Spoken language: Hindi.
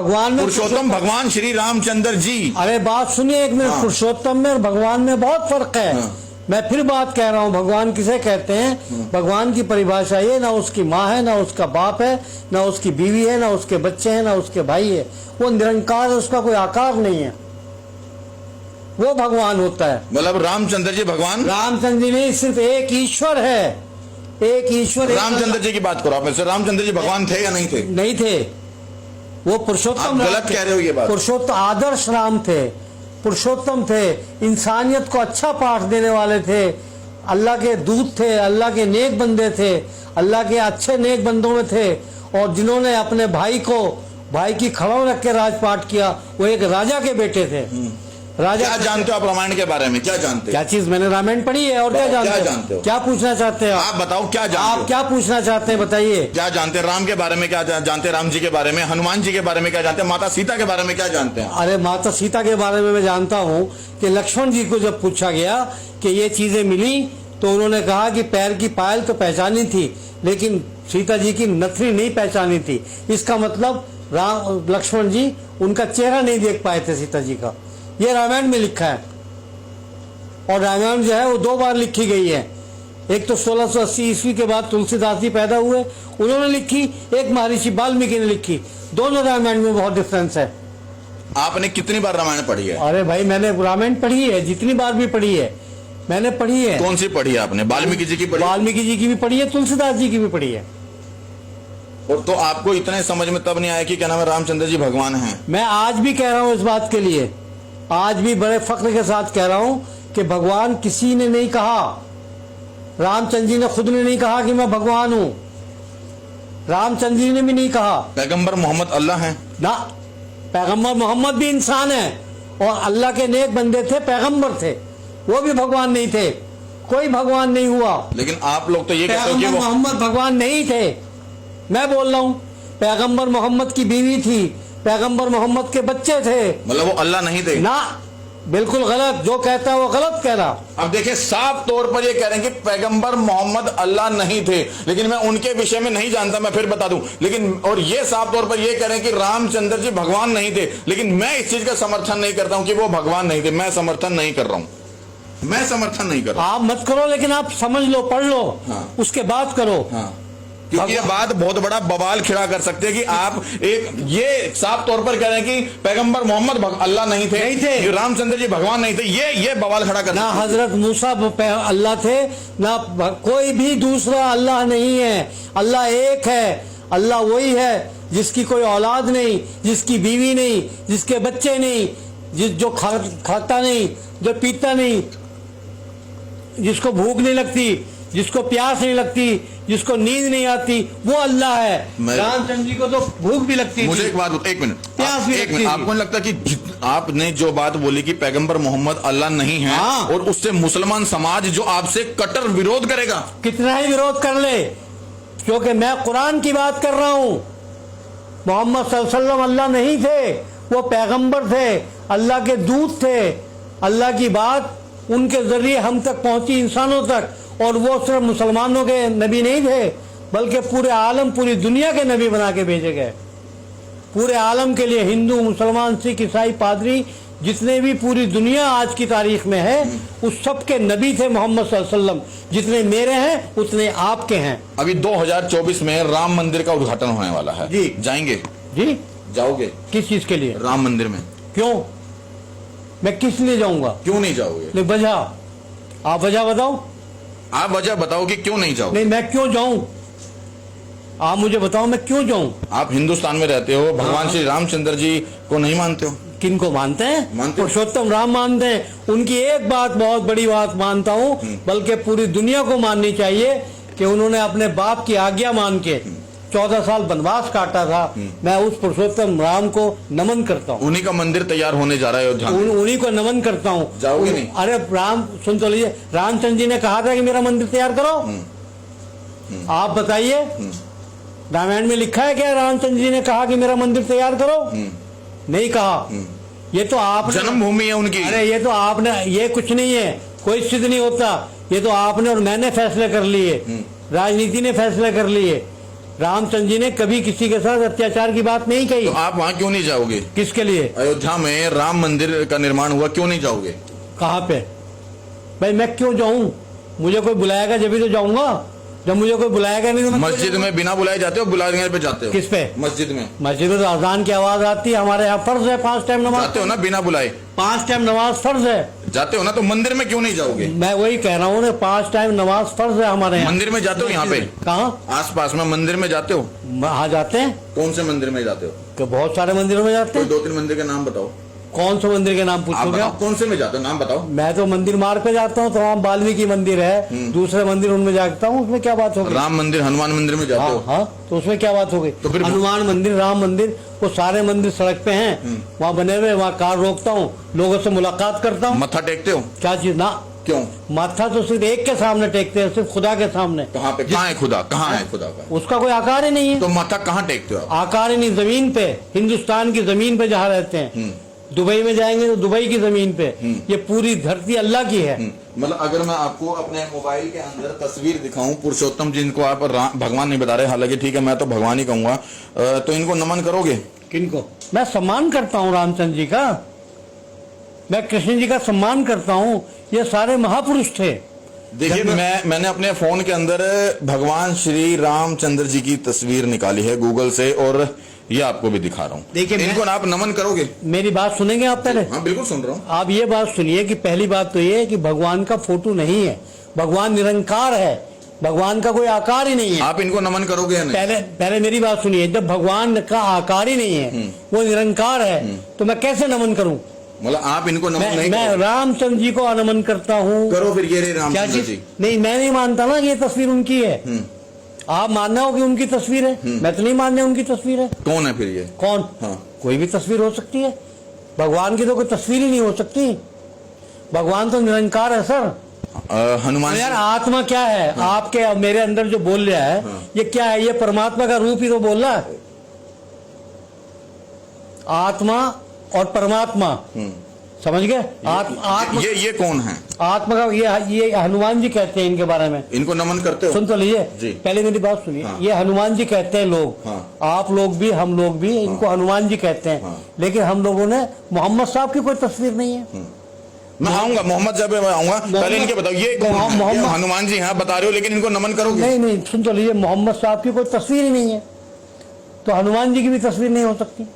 भगवान में पुरुषोत्तम भगवान श्री रामचंद्र जी। अरे बात सुनिए एक मिनट, हाँ। पुरुषोत्तम में और भगवान में बहुत फर्क है। हाँ। मैं फिर बात कह रहा हूँ, भगवान किसे कहते हैं? भगवान की परिभाषा ये, ना उसकी माँ है, ना उसका बाप है, ना उसकी बीवी है, ना उसके बच्चे हैं, ना उसके भाई है। वो निरंकार है, उसका कोई आकार नहीं है, वो भगवान होता है। मतलब रामचंद्र जी भगवान? रामचंद्र जी नहीं, सिर्फ एक ईश्वर है, एक ईश्वर। रामचंद्र जी की बात करो आप। वैसे रामचंद्र जी भगवान थे या नहीं थे? नहीं थे, वो पुरुषोत्तम। आप गलत कह रहे हो ये बात। पुरुषोत्तम आदर्श राम थे, पुरुषोत्तम थे, इंसानियत को अच्छा पाठ देने वाले थे, अल्लाह के दूत थे, अल्लाह के नेक बंदे थे, अल्लाह के अच्छे नेक बंदों में थे। और जिन्होंने अपने भाई की खड़ाव रख के राजपाट किया, वो एक राजा के बेटे थे। राजा क्या जानते हो आप रामायण के बारे में? क्या जानते हो? क्या चीज? मैंने रामायण पढ़ी है। और क्या जानते हो? क्या पूछना चाहते हैं आप बताओ, क्या जानते हो? आप क्या पूछना चाहते हैं, बताइए। क्या जानते हैं राम के बारे में? क्या जानते हैं राम जी के बारे में? हनुमान जी के बारे में क्या जानते हैं? माता सीता के बारे में क्या जानते हैं? अरे माता सीता के बारे में मैं जानता हूँ कि लक्ष्मण जी को जब पूछा गया कि ये चीजें मिली, तो उन्होंने कहा कि पैर की पायल तो पहचानी थी, लेकिन सीता जी की नथनी नहीं पहचानी थी। इसका मतलब लक्ष्मण जी उनका चेहरा नहीं देख पाए थे सीता जी का। ये रामायण में लिखा है। और रामायण जो है वो 2 बार लिखी गई है। एक तो 1680 ईस्वी के बाद तुलसीदास जी पैदा हुए, उन्होंने लिखी, एक महर्षि वाल्मीकि ने लिखी। दोनों रामायण में बहुत डिफरेंस है। आपने कितनी बार रामायण पढ़ी है? अरे भाई, मैंने रामायण पढ़ी है, जितनी बार भी पढ़ी है मैंने पढ़ी है। कौन सी पढ़ी है आपने? वाल्मीकि जी की पढ़ी? वाल्मीकि जी की भी पढ़ी है, तुलसीदास जी की भी पढ़ी है। और तो आपको इतने समझ में तब नहीं आया कि क्या नाम है रामचंद्र जी भगवान हैं? मैं आज भी कह रहा हूं इस बात के लिए, आज भी बड़े फख्र के साथ कह रहा हूं कि भगवान किसी ने नहीं कहा। रामचंद्र जी ने खुद ने नहीं कहा कि मैं भगवान हूं, रामचंद्र जी ने भी नहीं कहा। पैगंबर मोहम्मद अल्लाह हैं ना, पैगंबर मोहम्मद भी इंसान है और अल्लाह के नेक बंदे थे, पैगंबर थे, वो भी भगवान नहीं थे। कोई भगवान नहीं हुआ। लेकिन आप लोग तो ये कहते हो कि पैगंबर वो मोहम्मद भगवान नहीं थे। मैं बोल रहा हूं, पैगंबर मोहम्मद की बीवी थी, पैगंबर मोहम्मद के बच्चे थे। मतलब वो अल्लाह नहीं थे? ना, बिल्कुल गलत। जो कहता है वो गलत कह रहा। अब देखिए, साफ तौर पर ये कह रहे हैं कि पैगंबर मोहम्मद अल्लाह नहीं थे, लेकिन मैं उनके विषय में नहीं जानता, मैं फिर बता दूं। लेकिन और ये साफ तौर पर ये कह रहे हैं कि रामचंद्र जी भगवान नहीं थे, लेकिन मैं इस चीज का समर्थन नहीं करता हूं कि वो भगवान नहीं थे। मैं समर्थन नहीं कर रहा हूं, मैं समर्थन नहीं कर रहा। आप मत करो, लेकिन आप समझ लो, पढ़ लो, हाँ। उसके बाद करो। हाँ। क्योंकि ये बात बहुत बड़ा बवाल खड़ा कर सकते हैं कि आप ये साफ तौर पर कह रहे हैं कि पैगंबर मोहम्मद अल्लाह नहीं थे, रामचंद्र जी भगवान नहीं थे। ये बवाल खड़ा कर ना हजरत मूसा अल्लाह थे, ना कोई भी दूसरा अल्लाह नहीं है। अल्लाह एक है। अल्लाह वही है जिसकी कोई औलाद नहीं, जिसकी बीवी नहीं, जिसके बच्चे नहीं, जो खाता नहीं, जो पीता नहीं, जिसको भूख नहीं लगती, जिसको प्यास नहीं लगती, जिसको नींद नहीं आती, वो अल्लाह है। रामचंद्र जी को तो भूख भी लगती थी। मुझे एक बात, एक मिनट, प्यास भी लगती थी। आपको नहीं लगता कि आपने जो बात बोली कि पैगंबर मोहम्मद अल्लाह नहीं है, हाँ। और उससे मुसलमान समाज जो आपसे कट्टर विरोध करेगा? कितना ही विरोध कर ले, क्योंकि मैं कुरान की बात कर रहा हूं। मोहम्मद सल्लल्लाहु अलैहि वसल्लम अल्लाह नहीं थे, वो पैगंबर थे, अल्लाह के दूत थे। अल्लाह की बात उनके जरिए हम तक पहुंची, इंसानों तक। और वो सिर्फ मुसलमानों के नबी नहीं थे, बल्कि पूरे आलम, पूरी दुनिया के नबी बना के भेजे गए। पूरे आलम के लिए हिंदू, मुसलमान, सिख, ईसाई, पादरी, जितने भी पूरी दुनिया आज की तारीख में है, उस सब के नबी थे मोहम्मद सल्लल्लाहु अलैहि वसल्लम। जितने मेरे हैं उतने आपके हैं। अभी 2024 में राम मंदिर का उद्घाटन होने वाला है जी। जाएंगे? जी। जाओगे? किस चीज के लिए? राम मंदिर में। क्यों? मैं किस लिए जाऊंगा? क्यों नहीं जाओगे? वजह, आप वजह बताओ। आप वजह बताओ कि क्यों नहीं जाओगे? नहीं, मैं क्यों जाऊं? आप मुझे बताओ, मैं क्यों जाऊं? आप हिंदुस्तान में रहते हो, भगवान श्री रामचंद्र जी को नहीं मानते हो? किनको मानते हैं? मानते हो? पुरुषोत्तम राम मानते हैं। उनकी एक बात, बहुत बड़ी बात मानता हूं, बल्कि पूरी दुनिया को माननी चाहिए, कि उन्होंने अपने बाप की आज्ञा मान के 14 साल वनवास काटा था। मैं उस पुरुषोत्तम राम को नमन करता हूँ। उन्हीं का मंदिर तैयार होने जा रहा है अयोध्या में। उन्हीं को नमन करता हूँ। जाओगे नहीं? अरे राम, सुन तो लीजिए, रामचंद्र जी ने कहा था कि मेरा मंदिर तैयार करो। आप बताइए, रामायण में लिखा है क्या रामचंद्र जी ने कहा कि मेरा मंदिर तैयार करो? नहीं कहा। ये तो आप, जन्मभूमि है उनकी। अरे ये तो आपने, ये कुछ नहीं है, कोई सिद्ध नहीं होता। ये तो आपने और मैंने फैसले कर लिए, राजनीति ने फैसले कर लिए। रामचंद्र जी ने कभी किसी के साथ अत्याचार की बात नहीं कही। तो आप वहां क्यों नहीं जाओगे? किसके लिए? अयोध्या में राम मंदिर का निर्माण हुआ, क्यों नहीं जाओगे? कहाँ पे? भाई मैं क्यों जाऊं? मुझे कोई बुलाएगा जब ही तो जाऊंगा। जब मुझे कोई बुलाएगा नहीं तो मैं मस्जिद में बिना बुलाए जाते हो, बुलाने पे जाते हो? किस पे? मस्जिद में। मस्जिद में तो अजान की आवाज आती है। हमारे यहाँ फर्ज है 5 टाइम नमाज। जाते हो ना बिना बुलाए? 5 टाइम नमाज फर्ज है। जाते हो ना, तो मंदिर में क्यों नहीं जाओगे? मैं वही कह रहा हूँ 5 टाइम नमाज फर्ज है हमारे यहाँ। मंदिर में जाते हो? यहाँ पे कहाँ? आस पास में मंदिर में जाते हो? हाँ जाते हैं। कौन से मंदिर में जाते हो? तो बहुत सारे मंदिरों में जाते कोई हैं। 2-3 मंदिर के नाम बताओ। कौन से मंदिर के नाम आप पूछोगे? बताओ, कौन से में जाते हो, नाम बताओ। मैं तो मंदिर मार्ग पे जाता हूँ, तो वहाँ वाल्मीकि मंदिर है, दूसरे मंदिर उनमें जाता हूँ, उसमें क्या बात होगी? राम मंदिर, हनुमान मंदिर में जाते हो? हाँ, तो उसमें क्या बात हो गई? तो फिर हनुमान मंदिर, राम मंदिर, वो सारे मंदिर सड़क पे हैं, वहाँ बने हुए, वहाँ कार रोकता हूँ, लोगों से मुलाकात करता हूँ। मत्था टेकते हो? क्या चीज? ना। क्यों? माथा तो सिर्फ एक के सामने टेकते हैं, सिर्फ खुदा के सामने। कहाँ पे? कहाँ है खुदा? कहाँ है खुदा का? उसका कोई आकार ही नहीं है। तो माथा कहाँ टेकते हो आप? आकार ही नहीं, जमीन पे, हिंदुस्तान की जमीन पे जहाँ रहते हैं। दुबई में जाएंगे तो दुबई की जमीन पे। ये पूरी धरती अल्लाह की है। मतलब अगर मैं आपको अपने मोबाइल के अंदर तस्वीर दिखाऊं, पुरुषोत्तम जिनको आप भगवान नहीं बता रहे, हालांकि ठीक है मैं तो भगवान ही कहूंगा, तो इनको नमन करोगे? किनको? मैं सम्मान करता हूँ रामचंद्र जी का, मैं कृष्ण जी का सम्मान करता हूँ। ये सारे महापुरुष थे। देखिए मैंने अपने फोन के अंदर भगवान श्री रामचंद्र जी की तस्वीर निकाली है गूगल से, और ये आपको भी दिखा रहा हूँ। देखिए, इनको आप नमन करोगे? मेरी बात सुनेंगे आप पहले? हाँ बिल्कुल सुन रहा हूँ। आप ये बात सुनिए कि पहली बात तो ये है कि भगवान का फोटो नहीं है, भगवान निरंकार है, भगवान का कोई आकार ही नहीं है। आप इनको नमन करोगे या नहीं? पहले मेरी बात सुनिए, जब भगवान का आकार ही नहीं है, वो निरंकार है, तो मैं कैसे नमन करूं? मतलब आप इनको नमन नहीं मैं करोगे? रामचंद्र जी को नमन करता हूँ। करो फिर, ये रहे क्या रामचंद्र चीज? जी। नहीं, मैं नहीं मानता ना ये तस्वीर उनकी है। आप मानना हो कि उनकी तस्वीर है, मैं तो नहीं मानने उनकी तस्वीर है। कौन है फिर ये? कौन? हाँ। कोई भी तस्वीर हो सकती है, भगवान की तो कोई तस्वीर ही नहीं हो सकती। भगवान तो निरंकार है सर। हनुमान तो यार आत्मा क्या है? आपके और मेरे अंदर जो बोल रहा है, ये क्या है? ये परमात्मा का रूप ही तो बोल रहा है। आत्मा और परमात्मा, समझ गए? आत्मा ये कौन है? आत्मा का ये हनुमान जी कहते हैं इनके बारे में। इनको नमन करते हो? सुन तो लीजिए, जी। पहले मेरी बात सुनिए। हाँ। ये हनुमान जी कहते हैं लोग, हाँ। आप लोग भी, हम लोग भी, इनको हनुमान जी कहते हैं। लेकिन हम लोगों ने मोहम्मद साहब की कोई तस्वीर नहीं है। मैं आऊंगा, मोहम्मद साहब मैं आऊंगा, पहले इनके बताओ ये कौन है? ये हनुमान जी हैं बता रहे हो, लेकिन इनको नमन करोगे? नहीं, सुन तो लीजिए, मोहम्मद साहब की कोई तस्वीर ही नहीं है, तो हनुमान जी की भी तस्वीर नहीं हो सकती।